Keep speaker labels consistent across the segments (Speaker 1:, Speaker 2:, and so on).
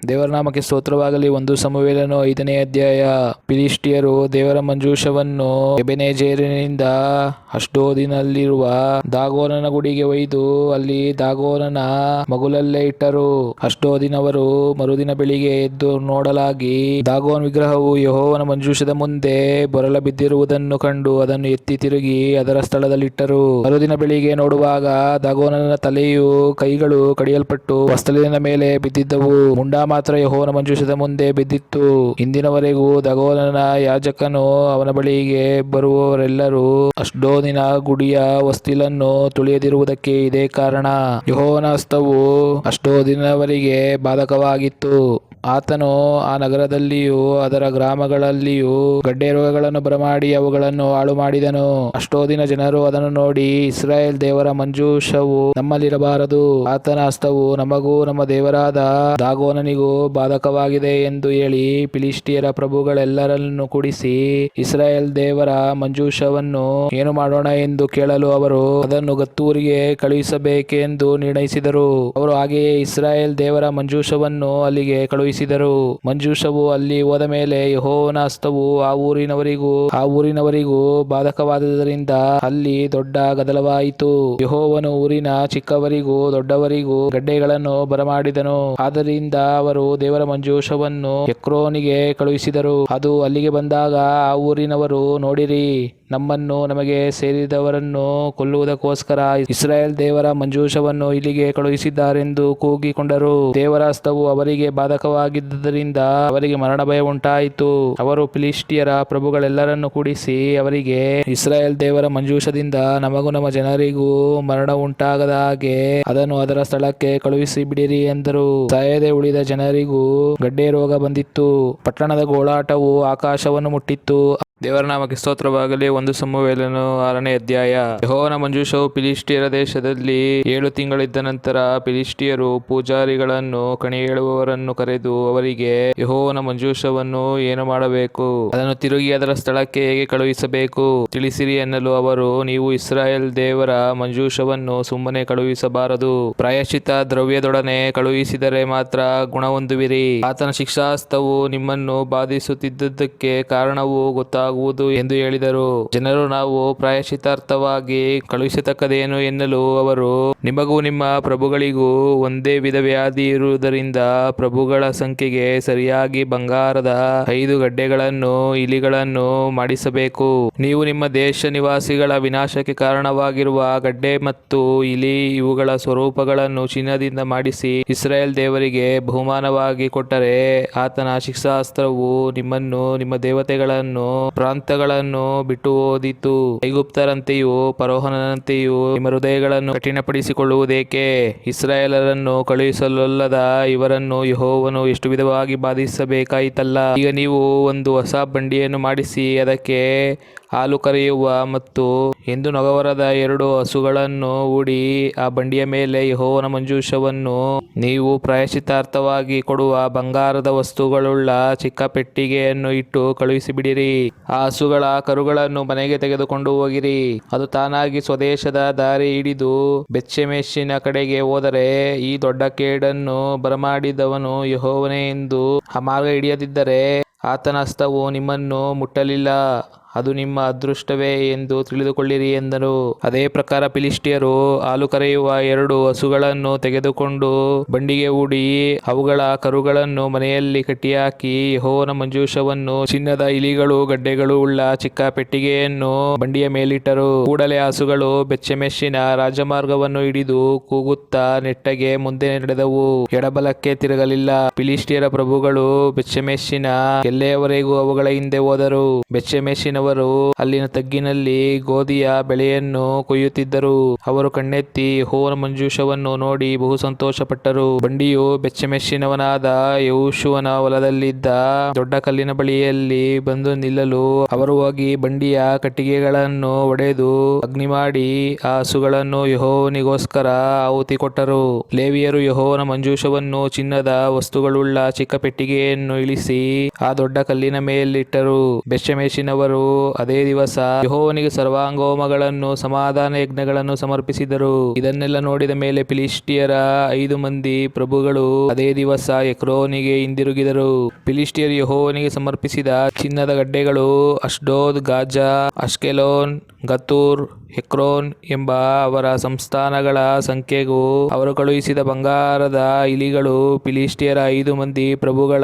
Speaker 1: ದೇವರ ನಾಮಕ್ಕೆ ಸ್ತೋತ್ರವಾಗಲಿ. 1 ಸಮುವೇಲನು 5ನೇ ಅಧ್ಯಾಯ. ಫಿಲಿಷ್ಟಿಯರು ದೇವರ ಮಂಜೂಷವನ್ನು ಎಬೆನೆಜೆರಿನಿಂದ ಅಷ್ಡೋದಿನಲ್ಲಿರುವ ದಾಗೋನನ ಗುಡಿಗೆ ಒಯ್ದು ಅಲ್ಲಿ ದಾಗೋನನ ಮಗುಲಲ್ಲೇ ಇಟ್ಟರು. ಅಷ್ಡೋದಿನವರು ಮರುದಿನ ಬೆಳಿಗ್ಗೆ ಎದ್ದು ನೋಡಲಾಗಿ ದಾಗೋನ್ ವಿಗ್ರಹವು ಯೆಹೋವನ ಮಂಜೂಷದ ಮುಂದೆ ಬೊರಲ ಬಿದ್ದಿರುವುದನ್ನು ಕಂಡು ಅದನ್ನು ಎತ್ತಿ ತಿರುಗಿ ಅದರ ಸ್ಥಳದಲ್ಲಿಟ್ಟರು. ಮರುದಿನ ಬೆಳಿಗ್ಗೆ ನೋಡುವಾಗ ದಾಗೋನನ ತಲೆಯು ಕೈಗಳು ಕಡಿಯಲ್ಪಟ್ಟು ವಸ್ತಲಿನ ಮೇಲೆ ಬಿದ್ದಿದ್ದವು. ಮುಂಡ ಮಾತ್ರ ಯೆಹೋವನ ಮಂಜೂಷದ ಮುಂದೆ ಬಿದ್ದಿತ್ತು. ಇಂದಿನವರೆಗೂ ದಾಗೋನನ ಯಾಜಕನು ಅವನ ಬಳಿಗೆ ಬರುವವರೆಲ್ಲರೂ ಅಷ್ಡೋದಿನ ಗುಡಿಯ ವಸ್ತಿಲನ್ನು ತುಳಿಯದಿರುವುದಕ್ಕೆ ಇದೇ ಕಾರಣ. ಯೆಹೋವನ ಹಸ್ತವು ಅಷ್ಡೋದಿನವರಿಗೆ ಬಾಧಕವಾಗಿತ್ತು. ಆತನು ಆ ನಗರದಲ್ಲಿಯೂ ಅದರ ಗ್ರಾಮಗಳಲ್ಲಿಯೂ ಗಡ್ಡೆ ರೋಗಗಳನ್ನು ಬರಮಾಡಿ ಅವುಗಳನ್ನು ಹಾಳು ಮಾಡಿದನು. ಅಷ್ಡೋದಿನ ಜನರು ಅದನ್ನು ನೋಡಿ, ಇಸ್ರಾಯೇಲ್ ದೇವರ ಮಂಜೂಷವು ನಮ್ಮಲ್ಲಿರಬಾರದು, ಆತನ ಹಸ್ತವು ನಮಗೂ ನಮ್ಮ ದೇವರಾದ ದಾಗೋನನಿಗೂ ಬಾಧಕವಾಗಿದೆ ಎಂದು ಹೇಳಿ ಫಿಲಿಷ್ಟಿಯರ ಪ್ರಭುಗಳೆಲ್ಲರನ್ನು ಕೂಡಿಸಿ ಇಸ್ರಾಯೇಲ್ ದೇವರ ಮಂಜೂಷವನ್ನು ಏನು ಮಾಡೋಣ ಎಂದು ಕೇಳಲು ಅವರು ಅದನ್ನು ಗತ್ತೂರಿಗೆ ಕಳುಹಿಸಬೇಕೆಂದು ನಿರ್ಣಯಿಸಿದರು. ಅವರು ಹಾಗೆಯೇ ಇಸ್ರಾಯೇಲ್ ದೇವರ ಮಂಜೂಷವನ್ನು ಅಲ್ಲಿಗೆ ಕಳುಹಿಸಿದರು. ಮಂಜೂಷವು ಅಲ್ಲಿ ಹೋದ ಮೇಲೆ ಯೆಹೋವನ ಹಸ್ತವು ಆ ಊರಿನವರಿಗೂ ಬಾಧಕವಾದುದರಿಂದ ಅಲ್ಲಿ ದೊಡ್ಡ ಗದ್ದಲವಾಯಿತು. ಯೆಹೋವನು ಊರಿನ ಚಿಕ್ಕವರಿಗೂ ದೊಡ್ಡವರಿಗೂ ಗಡ್ಡೆಗಳನ್ನು ಬರಮಾಡಿದನು. ಆದ್ದರಿಂದ ಅವರು ದೇವರ ಮಂಜೂಷವನ್ನು ಎಕ್ರೋನಿಗೆ ಕಳುಹಿಸಿದರು. ಅದು ಅಲ್ಲಿಗೆ ಬಂದಾಗ ಆ ಊರಿನವರು, ನೋಡಿರಿ, ನಮ್ಮನ್ನು ನಮಗೆ ಸೇರಿದವರನ್ನು ಕೊಲ್ಲುವುದಕ್ಕೋಸ್ಕರ ಇಸ್ರಾಯೇಲ್ ದೇವರ ಮಂಜೂಷವನ್ನು ಇಲ್ಲಿಗೆ ಕಳುಹಿಸಿದ್ದಾರೆಂದು ಕೂಗಿಕೊಂಡರು. ದೇವರ ಹಸ್ತವು ಅವರಿಗೆ ಬಾಧಕವಾಗಿದ್ದರಿಂದ ಅವರಿಗೆ ಮರಣ ಭಯ ಉಂಟಾಯಿತು. ಅವರು ಫಿಲಿಷ್ಟಿಯರ ಪ್ರಭುಗಳೆಲ್ಲರನ್ನು ಕೂಡಿಸಿ ಅವರಿಗೆ, ಇಸ್ರಾಯೇಲ್ ದೇವರ ಮಂಜೂಷದಿಂದ ನಮಗೂ ನಮ್ಮ ಜನರಿಗೂ ಮರಣ ಉಂಟಾಗದ ಹಾಗೆ ಅದನ್ನು ಅದರ ಸ್ಥಳಕ್ಕೆ ಕಳುಹಿಸಿ ಬಿಡಿರಿ ಎಂದರು. ಸಾಯದೆ ಉಳಿದ ಜನರಿಗೂ ಗಡ್ಡೆ ರೋಗ ಬಂದಿತ್ತು. ಪಟ್ಟಣದ ಗೋಳಾಟವು ಆಕಾಶವನ್ನು ಮುಟ್ಟಿತ್ತು. ದೇವರ ನಾಮಕ್ಕೆ ಸ್ತೋತ್ರವಾಗಲಿ. 1 ಸಮುವೇಲನು 6ನೇ ಅಧ್ಯಾಯ. ಯೆಹೋವನ ಮಂಜೂಷವು ಫಿಲಿಷ್ಟಿಯರ ದೇಶದಲ್ಲಿ 7 ತಿಂಗಳಿದ್ದ ನಂತರ ಫಿಲಿಷ್ಟಿಯರು ಪೂಜಾರಿಗಳನ್ನು ಕಣಿಹೇಳುವವರನ್ನು ಕರೆದು ಅವರಿಗೆ, ಯೆಹೋವನ ಮಂಜೂಷವನ್ನು ಏನು ಮಾಡಬೇಕು, ಅದನ್ನು ತಿರುಗಿ ಅದರ ಸ್ಥಳಕ್ಕೆ ಹೇಗೆ ಕಳುಹಿಸಬೇಕು ತಿಳಿಸಿರಿ ಎನ್ನಲು ಅವರು, ನೀವು ಇಸ್ರಾಯೇಲ್ ದೇವರ ಮಂಜೂಷವನ್ನು ಸುಮ್ಮನೆ ಕಳುಹಿಸಬಾರದು, ಪ್ರಾಯಶ್ಚಿತ್ತ ದ್ರವ್ಯದೊಡನೆ ಕಳುಹಿಸಿದರೆ ಮಾತ್ರ ಗುಣ ಹೊಂದುವಿರಿ. ಆತನ ಶಿಕ್ಷಾಹಸ್ತವು ನಿಮ್ಮನ್ನು ಬಾಧಿಸುತ್ತಿದ್ದುದಕ್ಕೆ ಕಾರಣವು ಗೊತ್ತಾಗುವುದು ಎಂದು ಹೇಳಿದರು. ಜನರು, ನಾವು ಪ್ರಾಯಶ್ಚಿತ್ತಾರ್ಥವಾಗಿ ಕಳುಹಿಸತಕ್ಕದೇನು ಎನ್ನಲು ಅವರು, ನಿಮಗೂ ನಿಮ್ಮ ಪ್ರಭುಗಳಿಗೂ ಒಂದೇ ವಿಧ ವ್ಯಾಧಿ ಇರುವುದರಿಂದ ಪ್ರಭುಗಳ ಸಂಖ್ಯೆಗೆ ಸರಿಯಾಗಿ ಬಂಗಾರದ 5 ಗಡ್ಡೆಗಳನ್ನು ಇಲಿಗಳನ್ನು ಮಾಡಿಸಬೇಕು. ನೀವು ನಿಮ್ಮ ದೇಶ ನಿವಾಸಿಗಳ ವಿನಾಶಕ್ಕೆ ಕಾರಣವಾಗಿರುವ ಗಡ್ಡೆ ಮತ್ತು ಇಲಿ ಇವುಗಳ ಸ್ವರೂಪಗಳನ್ನು ಚಿನ್ನದಿಂದ ಮಾಡಿಸಿ ಇಸ್ರಾಯೇಲ್ ದೇವರಿಗೆ ಬಹುಮಾನವಾಗಿ ಕೊಟ್ಟರೆ ಆತನ ಶಿಕ್ಷಾಸ್ತ್ರವು ನಿಮ್ಮನ್ನು ನಿಮ್ಮ ದೇವತೆಗಳನ್ನು ಪ್ರಾಂತ್ಯಗಳನ್ನು ಬಿಟ್ಟು ಓದಿತು. ಐಗುಪ್ತರಂತೆಯೂ ಫರೋಹನಂತೆಯೂ ನಿಮ್ಮ ಹೃದಯಗಳನ್ನು ಕಠಿಣಪಡಿಸಿಕೊಳ್ಳುವುದೇಕೆ? ಇಸ್ರಾಯೇಲರನ್ನು ಕಳುಹಿಸಲೊಲ್ಲದ ಇವರನ್ನು ಯೆಹೋವನು ಎಷ್ಟು ವಿಧವಾಗಿ ಬಾಧಿಸಬೇಕಾಯಿತಲ್ಲ. ಈಗ ನೀವು ಒಂದು ಹೊಸ ಬಂಡಿಯನ್ನು ಮಾಡಿಸಿ ಅದಕ್ಕೆ ಹಾಲು ಕರೆಯುವ ಮತ್ತು ಎಂದು ನೊಗವರದ 2 ಹಸುಗಳನ್ನು ಹೂಡಿ ಆ ಬಂಡಿಯ ಮೇಲೆ ಯೆಹೋವನ ಮಂಜೂಷವನ್ನು ನೀವು ಪ್ರಾಯಶ್ಚಿತ್ತಾರ್ಥವಾಗಿ ಕೊಡುವ ಬಂಗಾರದ ವಸ್ತುಗಳುಳ್ಳ ಚಿಕ್ಕ ಪೆಟ್ಟಿಗೆಯನ್ನು ಇಟ್ಟು ಕಳುಹಿಸಿಬಿಡಿರಿ. ಆ ಹಸುಗಳ ಕರುಗಳನ್ನು ಮನೆಗೆ ತೆಗೆದುಕೊಂಡು ಹೋಗಿರಿ. ಅದು ತಾನಾಗಿ ಸ್ವದೇಶದ ದಾರಿ ಹಿಡಿದು ಬೇತ್ಷೆಮೆಷಿನ ಕಡೆಗೆ ಹೋದರೆ ಈ ದೊಡ್ಡ ಕೇಡನ್ನು ಬರಮಾಡಿದವನು ಯೆಹೋವನೇ ಎಂದು ಆ ಮಾರ್ಗ ಹಿಡಿಯದಿದ್ದರೆ ಆತನ ಹಸ್ತವು ನಿಮ್ಮನ್ನು ಮುಟ್ಟಲಿಲ್ಲ, ಅದು ನಿಮ್ಮ ಅದೃಷ್ಟವೇ ಎಂದು ತಿಳಿದುಕೊಳ್ಳಿರಿ ಎಂದನು. ಅದೇ ಪ್ರಕಾರ ಫಿಲಿಷ್ಟಿಯರು ಹಾಲು ಕರೆಯುವ 2 ಹಸುಗಳನ್ನು ತೆಗೆದುಕೊಂಡು ಬಂಡಿಗೆ ಹೂಡಿ ಅವುಗಳ ಕರುಗಳನ್ನು ಮನೆಯಲ್ಲಿ ಕಟ್ಟಿಹಾಕಿ ಯೆಹೋವನ ಮಂಜೂಷವನ್ನು ಚಿನ್ನದ ಇಲಿಗಳು ಗಡ್ಡೆಗಳು ಉಳ್ಳ ಚಿಕ್ಕ ಪೆಟ್ಟಿಗೆಯನ್ನು ಬಂಡಿಯ ಮೇಲಿಟ್ಟರು. ಕೂಡಲೇ ಹಸುಗಳು ಬೇತ್ಷೆಮೆಷಿನ ರಾಜಮಾರ್ಗವನ್ನು ಹಿಡಿದು ಕೂಗುತ್ತಾ ನೆಟ್ಟಗೆ ಮುಂದೆ ನಡೆದವು, ಎಡಬಲಕ್ಕೆ ತಿರುಗಲಿಲ್ಲ. ಫಿಲಿಷ್ಟಿಯರ ಪ್ರಭುಗಳು ಬೇತ್ಷೆಮೆಷಿನ ಎಲ್ಲೆಯವರೆಗೂ ಅವುಗಳ ಹಿಂದೆ ಹೋದರು. ಬೇತ್ಷೆಮೆಷಿನವರು ಅಲ್ಲಿನ ತಗ್ಗಿನಲ್ಲಿ ಗೋಧಿಯ ಬೆಳೆಯನ್ನು ಕೊಯ್ಯುತ್ತಿದ್ದರು. ಅವರು ಕಣ್ಣೆತ್ತಿ ಯೆಹೋವನ ಮಂಜೂಷವನ್ನು ನೋಡಿ ಬಹು ಸಂತೋಷಪಟ್ಟರು. ಬಂಡಿಯು ಬೇತ್ಷೆಮೆಷಿನವನಾದ ಯೆಹೋಶುವನ ಹೊಲದಲ್ಲಿದ್ದ ದೊಡ್ಡ ಕಲ್ಲಿನ ಬಳಿಯಲ್ಲಿ ಬಂದು ನಿಲ್ಲಲು ಅವರು ಹೋಗಿ ಬಂಡಿಯ ಕಟ್ಟಿಗೆಗಳನ್ನು ಒಡೆದು ಅಗ್ನಿ ಮಾಡಿ ಆ ಹಸುಗಳನ್ನು ಯೆಹೋವನಿಗೋಸ್ಕರ ಆಹುತಿ ಕೊಟ್ಟರು. ಲೇವಿಯರು ಯೆಹೋವನ ಮಂಜೂಷವನ್ನು ಚಿನ್ನದ ವಸ್ತುಗಳುಳ್ಳ ಚಿಕ್ಕ ಪೆಟ್ಟಿಗೆಯನ್ನು ಇಳಿಸಿ ಆ ದೊಡ್ಡ ಕಲ್ಲಿನ ಮೇಲಿಟ್ಟರು. ಬೇತ್ಷೆಮೆಷಿನವರು ಅದೇ ದಿವಸ ಯೆಹೋವನಿಗೆ ಸರ್ವಾಂಗಹೋಮಗಳನ್ನು ಸಮಾಧಾನ ಯಜ್ಞಗಳನ್ನು ಸಮರ್ಪಿಸಿದರು. ಇದನ್ನೆಲ್ಲ ನೋಡಿದ ಮೇಲೆ ಫಿಲಿಷ್ಟಿಯರ 5 ಮಂದಿ ಪ್ರಭುಗಳು ಅದೇ ದಿವಸ ಎಕ್ರೋನಿಗೆ ಹಿಂದಿರುಗಿದರು. ಫಿಲಿಷ್ಟಿಯರು ಯೆಹೋವನಿಗೆ ಸಮರ್ಪಿಸಿದ ಚಿನ್ನದ ಗಡ್ಡೆಗಳು ಅಷ್ಡೋದ್, ಗಾಜಾ, ಅಷ್ಕೆಲೋನ್, ಗತೂರ್, ಎಕ್ರೋನ್ ಎಂಬ ಅವರ ಸಂಸ್ಥಾನಗಳ ಸಂಖ್ಯೆಗೂ ಅವರು ಕಳುಹಿಸಿದ ಬಂಗಾರದ ಇಲಿಗಳು ಫಿಲಿಷ್ಟಿಯರ 5 ಮಂದಿ ಪ್ರಭುಗಳ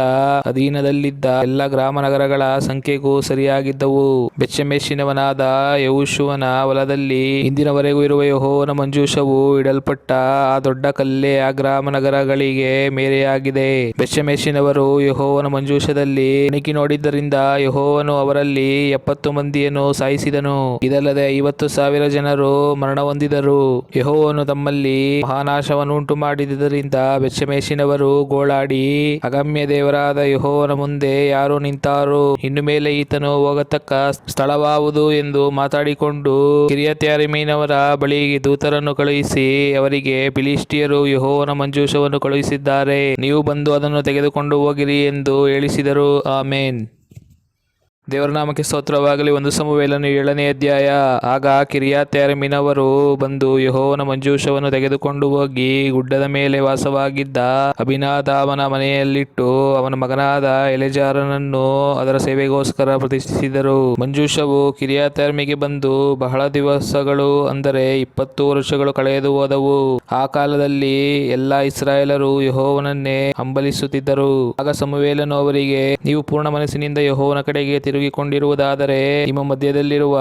Speaker 1: ಅಧೀನದಲ್ಲಿದ್ದ ಎಲ್ಲ ಗ್ರಾಮ ನಗರಗಳ ಸಂಖ್ಯೆಗೂ ಸರಿಯಾಗಿದ್ದವು. ಬೆತ್ಷೆಮೆಷಿನವನಾದ ಯೆಹೋಶುವನ ಹೊಲದಲ್ಲಿ ಇಂದಿನವರೆಗೂ ಇರುವ ಯೆಹೋವನ ಮಂಜೂಷವು ಇಡಲ್ಪಟ್ಟ ಆ ದೊಡ್ಡ ಕಲ್ಲೇ ಆ ಗ್ರಾಮ ನಗರಗಳಿಗೆ ಮೇರೆಯಾಗಿದೆ. ಬೆತ್ಷೆಮೆಷಿನವರು ಯೆಹೋವನ ಮಂಜೂಷದಲ್ಲಿ ಇಣುಕಿ ನೋಡಿದ್ದರಿಂದ ಯೆಹೋವನು ಅವರಲ್ಲಿ 70 ಮಂದಿಯನ್ನು ಸಾಯಿಸಿದನು. ಇದಲ್ಲದೆ 50,000 ಜನರು ಮರಣ ಹೊಂದಿದರು. ಯೆಹೋವನು ತಮ್ಮಲ್ಲಿ ಮಹಾನಾಶವನ್ನು ಉಂಟು ಮಾಡಿದ್ದರಿಂದ ಬೆತ್ಷೆಮೆಷಿನವರು ಗೋಳಾಡಿ, ಅಗಮ್ಯ ದೇವರಾದ ಯೆಹೋವನ ಮುಂದೆ ಯಾರು ನಿಂತಾರು, ಇನ್ನು ಮೇಲೆ ಈತನು ಹೋಗತಕ್ಕ ಸ್ಥಳವಾವುದು ಎಂದು ಮಾತಾಡಿಕೊಂಡು ಕಿರ್ಯತ್ಯಾರೀಮಿನವರ ಬಳಿಗೆ ದೂತರನ್ನು ಕಳುಹಿಸಿ ಅವರಿಗೆ, ಫಿಲಿಷ್ಟಿಯರು ಯೆಹೋವನ ಮಂಜೂಷವನ್ನು ಕಳುಹಿಸಿದ್ದಾರೆ, ನೀವು ಬಂದು ಅದನ್ನು ತೆಗೆದುಕೊಂಡು ಹೋಗಿರಿ ಎಂದು ಹೇಳಿಸಿದರು. ಆಮೆನ್. ದೇವರ ನಾಮಕ್ಕೆ ಸ್ತೋತ್ರವಾಗಲಿ. 1 ಸಮುವೇಲನು 7ನೇ ಅಧ್ಯಾಯ. ಆಗ ಕಿರ್ಯತ್ಯಾರೀಮಿನವರು ಬಂದು ಯೆಹೋವನ ಮಂಜೂಷವನ್ನು ತೆಗೆದುಕೊಂಡು ಹೋಗಿ ಗುಡ್ಡದ ಮೇಲೆ ವಾಸವಾಗಿದ್ದ ಅಬೀನಾದಾಬನ ಮನೆಯಲ್ಲಿಟ್ಟು ಅವನ ಮಗನಾದ ಎಲೆಜಾರನನ್ನು ಅದರ ಸೇವೆಗೋಸ್ಕರ ಪ್ರತಿಷ್ಠಿಸಿದರು. ಮಂಜೂಷವು ಕಿರ್ಯತ್ಯಾರೀಮಿಗೆ ಬಂದು ಬಹಳ ದಿವಸಗಳು, ಅಂದರೆ 20 ವರ್ಷಗಳು ಕಳೆದು ಹೋದವು. ಆ ಕಾಲದಲ್ಲಿ ಎಲ್ಲಾ ಇಸ್ರಾಯೇಲರು ಯೆಹೋವನನ್ನೇ ಹಂಬಲಿಸುತ್ತಿದ್ದರು. ಆಗ ಸಮುವೇಲನು ಅವರಿಗೆ, ನೀವು ಪೂರ್ಣ ಮನಸ್ಸಿನಿಂದ ಯೆಹೋವನ ಕಡೆಗೆ ತಿರುಗಿಕೊಂಡಿರುವುದಾದರೆ ನಿಮ್ಮ ಮಧ್ಯದಲ್ಲಿರುವ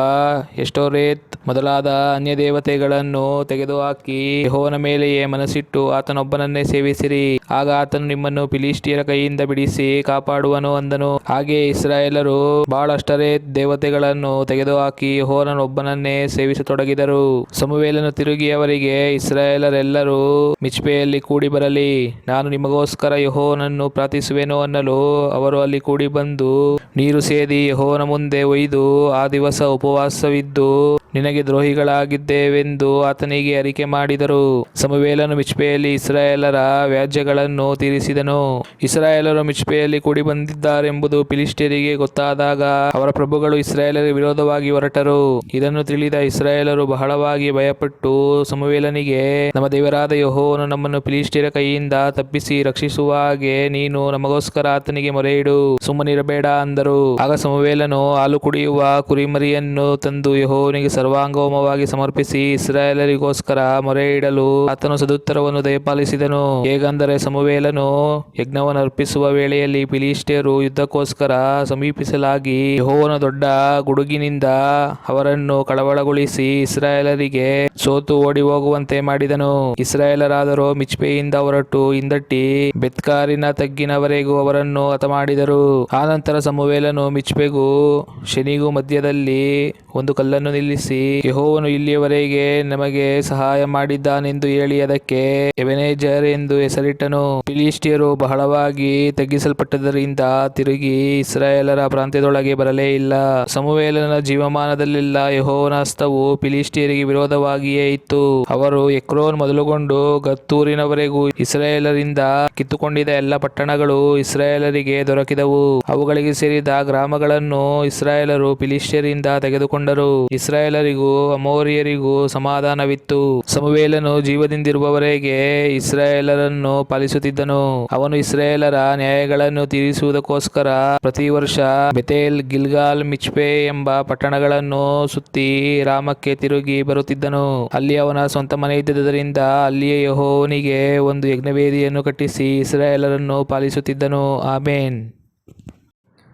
Speaker 1: ಎಷ್ಟೋರೇತ್ ಮೊದಲಾದ ಅನ್ಯ ದೇವತೆಗಳನ್ನು ತೆಗೆದುಹಾಕಿ ಯೆಹೋವನ ಮೇಲೆಯೇ ಮನಸ್ಸಿಟ್ಟು ಆತನೊಬ್ಬನನ್ನೇ ಸೇವಿಸಿರಿ. ಆಗ ಆತನು ನಿಮ್ಮನ್ನು ಫಿಲಿಷ್ಟಿಯರ ಕೈಯಿಂದ ಬಿಡಿಸಿ ಕಾಪಾಡುವನು ಅಂದನು. ಹಾಗೆಯೇ ಇಸ್ರಾಯೇಲರು ಬಾಳ್ ಅಷ್ಟರೇತ್ ದೇವತೆಗಳನ್ನು ತೆಗೆದುಹಾಕಿ ಯೆಹೋವನೊಬ್ಬನನ್ನೇ ಸೇವಿಸತೊಡಗಿದರು. ಸಮುವೇಲನು ತಿರುಗಿ ಅವರಿಗೆ, ಇಸ್ರಾಯೇಲರೆಲ್ಲರೂ ಮಿಚ್ಪೆಯಲ್ಲಿ ಕೂಡಿ ಬರಲಿ, ನಾನು ನಿಮಗೋಸ್ಕರ ಯೆಹೋವನನ್ನು ಪ್ರಾರ್ಥಿಸುವೆನು ಅನ್ನಲು ಅವರು ಅಲ್ಲಿ ಕೂಡಿ ಬಂದು ನೀರು ಸೇದಿ ಯೆಹೋವನ ಮುಂದೆ ಒಯ್ದು ಆ ದಿವಸ ಉಪವಾಸವಿದ್ದು ನಿನಗೆ ದ್ರೋಹಿಗಳಾಗಿದ್ದೇವೆಂದು ಆತನಿಗೆ ಅರಿಕೆ ಮಾಡಿದರು. ಸಮುವೇಲನು ಮಿಚ್ಪೆಯಲ್ಲಿ ಇಸ್ರಾಯೇಲರ ವ್ಯಾಜ್ಯಗಳನ್ನು ತೀರಿಸಿದನು. ಇಸ್ರಾಯೇಲರು ಮಿಚ್ಪೆಯಲ್ಲಿ ಕೂಡಿ ಬಂದಿದ್ದಾರೆಂಬುದು ಫಿಲಿಷ್ಟಿಯರಿಗೆ ಗೊತ್ತಾದಾಗ ಅವರ ಪ್ರಭುಗಳು ಇಸ್ರಾಯೇಲರಿಗೆ ವಿರೋಧವಾಗಿ ಹೊರಟರು. ಇದನ್ನು ತಿಳಿದ ಇಸ್ರಾಯೇಲರು ಬಹಳವಾಗಿ ಭಯಪಟ್ಟು ಸಮುವೇಲನಿಗೆ, ನಮ್ಮ ದೇವರಾದ ಯೆಹೋವನು ನಮ್ಮನ್ನು ಫಿಲಿಷ್ಟಿಯರ ಕೈಯಿಂದ ತಪ್ಪಿಸಿ ರಕ್ಷಿಸುವ ಹಾಗೆ ನೀನು ನಮಗೋಸ್ಕರ ಆತನಿಗೆ ಮೊರೆಯಿಡು, ಸುಮ್ಮನಿರಬೇಡ ಅಂದರು. ಆಗ ಸಮುವೇಲನು ಹಾಲು ಕುಡಿಯುವ ಕುರಿಮರಿಯನ್ನು ತಂದು ಯೆಹೋವನಿಗೆ ಸರ್ವಾಂಗಹೋಮವಾಗಿ ಸಮರ್ಪಿಸಿ ಇಸ್ರಾಯೇಲರಿಗೋಸ್ಕರ ಮೊರೆಯಿಡಲು ಆತನು ಸದುತ್ತರವನ್ನು ದಯಪಾಲಿಸಿದನು. ಹೇಗೆಂದರೆ, ಸಮುವೇಲನು ಯಜ್ಞವನ್ನು ಅರ್ಪಿಸುವ ವೇಳೆಯಲ್ಲಿ ಫಿಲಿಷ್ಟಿಯರು ಯುದ್ಧಕ್ಕೋಸ್ಕರ ಸಮೀಪಿಸಲಾಗಿ ಯೆಹೋವನ ದೊಡ್ಡ ಗುಡುಗಿನಿಂದ ಅವರನ್ನು ಕಳವಳಗೊಳಿಸಿ ಇಸ್ರಾಯೇಲರಿಗೆ ಸೋತು ಓಡಿ ಹೋಗುವಂತೆ ಮಾಡಿದನು. ಇಸ್ರಾಯೇಲರಾದರೋ ಮಿಚ್ಪೆಯಿಂದ ಹೊರಟು ಹಿಂದಟ್ಟಿ ಬೆತ್ಕಾರಿನ ತಗ್ಗಿನವರೆಗೂ ಅವರನ್ನು ಹತಮಾಡಿದರು. ಆನಂತರ ಸಮುವೇಲನು ಮಿಚ್ಪೆಗೂ ಶೆನಿಗೂ ಮಧ್ಯದಲ್ಲಿ ಒಂದು ಕಲ್ಲನ್ನು ನಿಲ್ಲಿಸಿ, ಯೆಹೋವನು ಇಲ್ಲಿಯವರೆಗೆ ನಮಗೆ ಸಹಾಯ ಮಾಡಿದ್ದಾನೆಂದು ಹೇಳಿ ಅದಕ್ಕೆ ಎಬೆನೆಜರ್ ಎಂದು ಹೆಸರಿಟ್ಟನು. ಫಿಲಿಷ್ಟಿಯರು ಬಹಳವಾಗಿ ತಗ್ಗಿಸಲ್ಪಟ್ಟದರಿಂದ ತಿರುಗಿ ಇಸ್ರಾಯೇಲರ ಪ್ರಾಂತ್ಯದೊಳಗೆ ಬರಲೇ ಇಲ್ಲ. ಸಮುವೇಲನ ಜೀವಮಾನದಲ್ಲೆಲ್ಲ ಯೆಹೋವನ ಹಸ್ತವು ಫಿಲಿಷ್ಟಿಯರಿಗೆ ವಿರೋಧವಾಗಿಯೇ ಇತ್ತು. ಅವರು ಎಕ್ರೋನ್ ಮೊದಲುಗೊಂಡು ಗತ್ತೂರಿನವರೆಗೂ ಇಸ್ರಾಯೇಲರಿಂದ ಕಿತ್ತುಕೊಂಡಿದ್ದ ಎಲ್ಲ ಪಟ್ಟಣಗಳು ಇಸ್ರಾಯೇಲರಿಗೆ ದೊರಕಿದವು. ಅವುಗಳಿಗೆ ಸೇರಿದ ಗ್ರಾಮಗಳನ್ನು ಇಸ್ರಾಯೇಲರು ಫಿಲಿಷ್ಟಿಯರಿಂದ ತೆಗೆದುಕೊಂಡರು. ಇಸ್ರಾಯೇಲರಿಗೂ ಅಮೋರಿಯರಿಗೂ ಸಮಾಧಾನವಿತ್ತು. ಸಮುವೇಲನು ಜೀವದಿಂದಿರುವವರೆಗೆ ಇಸ್ರಾಯೇಲರನ್ನು ಪಾಲಿಸುತ್ತಿದ್ದನು. ಅವನು ಇಸ್ರಾಯೇಲರ ನ್ಯಾಯಗಳನ್ನು ತೀರಿಸುವುದಕ್ಕೋಸ್ಕರ ಪ್ರತಿ ವರ್ಷ ಬೆತೇಲ್, ಗಿಲ್ಗಾಲ್, ಮಿಚ್ಪೆ ಎಂಬ ಪಟ್ಟಣಗಳನ್ನು ಸುತ್ತಿ ರಾಮಕ್ಕೆ ತಿರುಗಿ ಬರುತ್ತಿದ್ದನು. ಅಲ್ಲಿ ಅವನ ಸ್ವಂತ ಮನೆ ಇದ್ದುದರಿಂದ ಅಲ್ಲಿಯೇ ಯೆಹೋವನಿಗೆ ಒಂದು ಯಜ್ಞವೇದಿಯನ್ನು ಕಟ್ಟಿಸಿ ಇಸ್ರಾಯೇಲರನ್ನು ಪಾಲಿಸುತ್ತಿದ್ದನು. ಆಮೆನ್.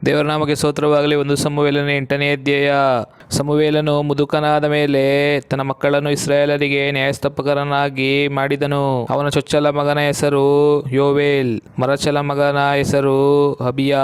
Speaker 1: ದೇವರ ನಾಮಕ್ಕೆ ಸ್ತೋತ್ರವಾಗಲಿ. 1 ಸಮುವೇಲನ 8ನೇ ಅಧ್ಯಾಯ. ಸಮುವೇಲನು ಮುದುಕನಾದ ಮೇಲೆ ತನ್ನ ಮಕ್ಕಳನ್ನು ಇಸ್ರಾಯೇಲರಿಗೆ ನ್ಯಾಯಸ್ಥಾಪಕರನ್ನಾಗಿ ಮಾಡಿದನು. ಅವನ ಚೊಚ್ಚಲ ಮಗನ ಹೆಸರು ಯೋವೇಲ್, ಮರಚಲ ಮಗನ ಹೆಸರು ಅಬಿಯ.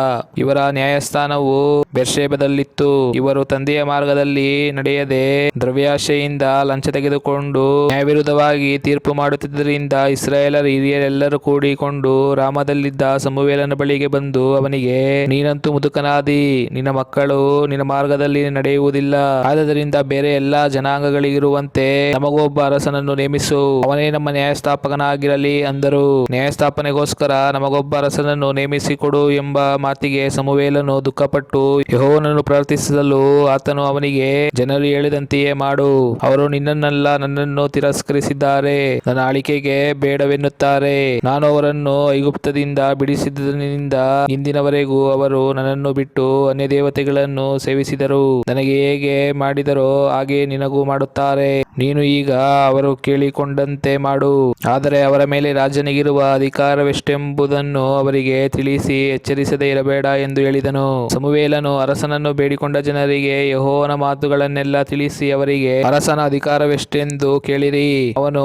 Speaker 1: ಇವರ ನ್ಯಾಯಸ್ಥಾನವು ಬೆರ್ಷೆಬದಲ್ಲಿತ್ತು. ಇವರು ತಂದೆಯ ಮಾರ್ಗದಲ್ಲಿ ನಡೆಯದೆ ದ್ರವ್ಯಾಶೆಯಿಂದ ಲಂಚ ತೆಗೆದುಕೊಂಡು ನ್ಯಾಯವಿರುದ್ಧವಾಗಿ ತೀರ್ಪು ಮಾಡುತ್ತಿದ್ದರಿಂದ ಇಸ್ರಾಯೇಲರ ಹಿರಿಯರೆಲ್ಲರೂ ಕೂಡಿಕೊಂಡು ರಾಮದಲ್ಲಿದ್ದ ಸಮುವೇಲನ ಬಳಿಗೆ ಬಂದು ಅವನಿಗೆ, ನೀನಂತೂ ಮುದುಕನಾದಿ, ನಿನ್ನ ಮಕ್ಕಳು ನಿನ್ನ ಮಾರ್ಗದಲ್ಲಿ ನಡೆಯುವುದಿಲ್ಲ, ಇರಲಿಲ್ಲ. ಆದ್ದರಿಂದ ಬೇರೆ ಎಲ್ಲಾ ಜನಾಂಗಗಳಿಗಿರುವಂತೆ ನಮಗೊಬ್ಬ ಅರಸನನ್ನು ನೇಮಿಸು, ಅವನೇ ನಮ್ಮ ನ್ಯಾಯಸ್ಥಾಪಕನಾಗಿರಲಿ ಅಂದರು. ನ್ಯಾಯಸ್ಥಾಪನೆಗೋಸ್ಕರ ನಮಗೊಬ್ಬ ಅರಸನನ್ನು ನೇಮಿಸಿಕೊಡು ಎಂಬ ಮಾತಿಗೆ ಸಮುವೇಲನು ದುಃಖಪಟ್ಟು ಯೆಹೋವನನ್ನು ಪ್ರಾರ್ಥಿಸಲು ಆತನು ಅವನಿಗೆ, ಜನರು ಹೇಳಿದಂತೆಯೇ ಮಾಡು. ಅವರು ನಿನ್ನನ್ನಲ್ಲ ನನ್ನನ್ನು ತಿರಸ್ಕರಿಸಿದ್ದಾರೆ, ನನ್ನ ಆಳಿಕೆಗೆ ಬೇಡವೆನ್ನುತ್ತಾರೆ. ನಾನು ಅವರನ್ನು ಐಗುಪ್ತದಿಂದ ಬಿಡಿಸಿದನಿಂದ ಇಂದಿನವರೆಗೂ ಅವರು ನನ್ನನ್ನು ಬಿಟ್ಟು ಅನ್ಯ ದೇವತೆಗಳನ್ನು ಸೇವಿಸಿದರು. ನನಗೆ ಹೇಗೆ ಮಾಡಿದರೋ ಹಾಗೆ ನಿನಗೂ ಮಾಡುತ್ತಾರೆ. ನೀನು ಈಗ ಅವರು ಕೇಳಿಕೊಂಡಂತೆ ಮಾಡು. ಆದರೆ ಅವರ ಮೇಲೆ ರಾಜನಿಗಿರುವ ಅಧಿಕಾರವೆಷ್ಟೆಂಬುದನ್ನು ಅವರಿಗೆ ತಿಳಿಸಿ ಎಚ್ಚರಿಸದೇ ಇರಬೇಡ ಎಂದು ಹೇಳಿದನು. ಸಮುವೇಲನು ಅರಸನನ್ನು ಬೇಡಿಕೊಂಡ ಜನರಿಗೆ ಯೆಹೋವನ ಮಾತುಗಳನ್ನೆಲ್ಲ ತಿಳಿಸಿ ಅವರಿಗೆ, ಅರಸನ ಅಧಿಕಾರವೆಷ್ಟೆಂದು ಕೇಳಿರಿ. ಅವನು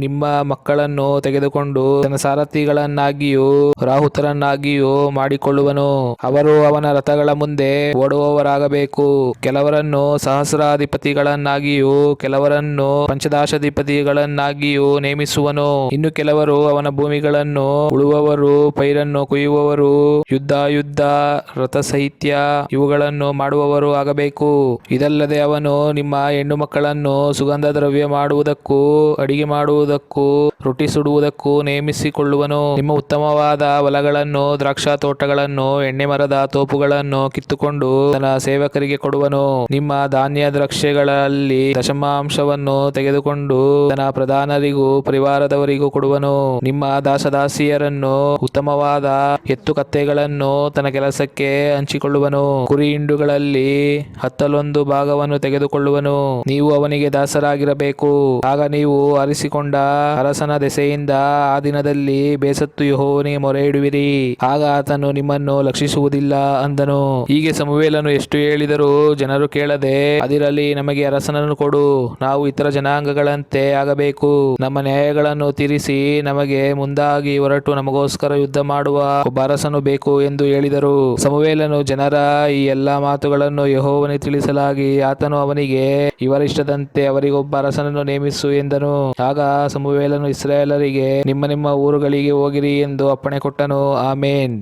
Speaker 1: ನಿಮ್ಮ ಮಕ್ಕಳನ್ನು ತೆಗೆದುಕೊಂಡು ತನ್ನ ಸಾರಥಿಗಳನ್ನಾಗಿಯೂ ರಾಹುತರನ್ನಾಗಿಯೂ ಮಾಡಿಕೊಳ್ಳುವನು. ಅವರು ಅವನ ರಥಗಳ ಮುಂದೆ ಓಡುವವರಾಗಬೇಕು. ಕೆಲವರನ್ನು ಸಹಸ್ರಾಧಿಪತಿಗಳನ್ನಾಗಿಯೂ ಕೆಲವರನ್ನು ಪಂಚದಶಾಧಿಪತಿಗಳನ್ನಾಗಿಯೂ ನೇಮಿಸುವನು. ಇನ್ನು ಕೆಲವರು ಅವನ ಭೂಮಿಗಳನ್ನು ಉಳುವವರು, ಪೈರನ್ನು ಕೊಯ್ಯುವವರು, ಯುದ್ಧ ರಥಸಹಿತ್ಯ ಇವುಗಳನ್ನು ಮಾಡುವವರು ಆಗಬೇಕು. ಇದಲ್ಲದೆ ಅವನು ನಿಮ್ಮ ಹೆಣ್ಣು ಮಕ್ಕಳನ್ನು ಸುಗಂಧ ದ್ರವ್ಯ ಮಾಡುವುದಕ್ಕೂ ಅಡಿಗೆ ಮಾಡುವುದಕ್ಕೂ ರೊಟ್ಟಿ ಸುಡುವುದಕ್ಕೂ ನೇಮಿಸಿಕೊಳ್ಳುವನು. ನಿಮ್ಮ ಉತ್ತಮವಾದ ಹೊಲಗಳನ್ನು, ದ್ರಾಕ್ಷಾ ತೋಟಗಳನ್ನು, ಎಣ್ಣೆ ಮರದ ತೋಪುಗಳನ್ನು ಕಿತ್ತುಕೊಂಡು ತನ್ನ ಸೇವಕರಿಗೆ ಕೊಡುವನು. ನಿಮ್ಮ ಧಾನ್ಯ ದ್ರಾಕ್ಷೆಗಳಲ್ಲಿ ದಶಮಾಂಶವನ್ನು ತೆಗೆದುಕೊಂಡು ತನ್ನ ಪ್ರಧಾನರಿಗೂ ಪರಿವಾರದವರಿಗೂ ಕೊಡುವನು. ನಿಮ್ಮ ದಾಸದಾಸಿಯರನ್ನು, ಉತ್ತಮವಾದ ಎತ್ತು ಕತ್ತೆಗಳನ್ನು ತನ್ನ ಕೆಲಸಕ್ಕೆ ಹಂಚಿಕೊಳ್ಳುವನು. ಕುರಿ ಹಿಂಡುಗಳಲ್ಲಿ 10 ಭಾಗವನ್ನು ತೆಗೆದುಕೊಳ್ಳುವನು. ನೀವು ಅವನಿಗೆ ದಾಸರಾಗಿರಬೇಕು. ಆಗ ನೀವು ಆರಿಸಿಕೊಂಡ ಅರಸನ ದೆಸೆಯಿಂದ ಆ ದಿನದಲ್ಲಿ ಬೇಸತ್ತು ಯೆಹೋವನಿಗೆ ಮೊರೆ ಇಡುವಿರಿ. ಆಗ ಆತನು ನಿಮ್ಮನ್ನು ಲಕ್ಷಿಸುವುದಿಲ್ಲ ಅಂದನು. ಹೀಗೆ ಸಮುವೇಲನು ಎಷ್ಟು ಹೇಳಿದರೂ ಜನರು ಕೇಳದೆ, ಅದಿರಲಿ, ನಮಗೆ ಅರಸನನ್ನು ಕೊಡು, ನಾವು ಇತರ ಜನಾಂಗಗಳಂತೆ ಆಗಬೇಕು. ನಮ್ಮ ನ್ಯಾಯಗಳನ್ನು ತೀರಿಸಿ ನಮಗೆ ಮುಂದಾಗಿ ಹೊರಟು ನಮಗೋಸ್ಕರ ಯುದ್ಧ ಮಾಡುವ ಒಬ್ಬ ಅರಸನು ಬೇಕು ಎಂದು ಹೇಳಿದರು. ಸಮುವೇಲನು ಜನರ ಈ ಎಲ್ಲಾ ಮಾತುಗಳನ್ನು ಯೆಹೋವನಿಗೆ ತಿಳಿಸಲಾಗಿ ಆತನು ಅವನಿಗೆ, ಇವರ ಇಷ್ಟದಂತೆ ಅವರಿಗೊಬ್ಬ ಅರಸನನ್ನು ನೇಮಿಸು ಎಂದನು. ಆಗ ಸಮುವೇಲನು ಇಸ್ರಾಯೇಲರಿಗೆ, ನಿಮ್ಮ ನಿಮ್ಮ ಊರುಗಳಿಗೆ ಹೋಗಿರಿ ಎಂದು ಅಪ್ಪಣೆ ಕೊಟ್ಟನು. ಆಮೇನ್.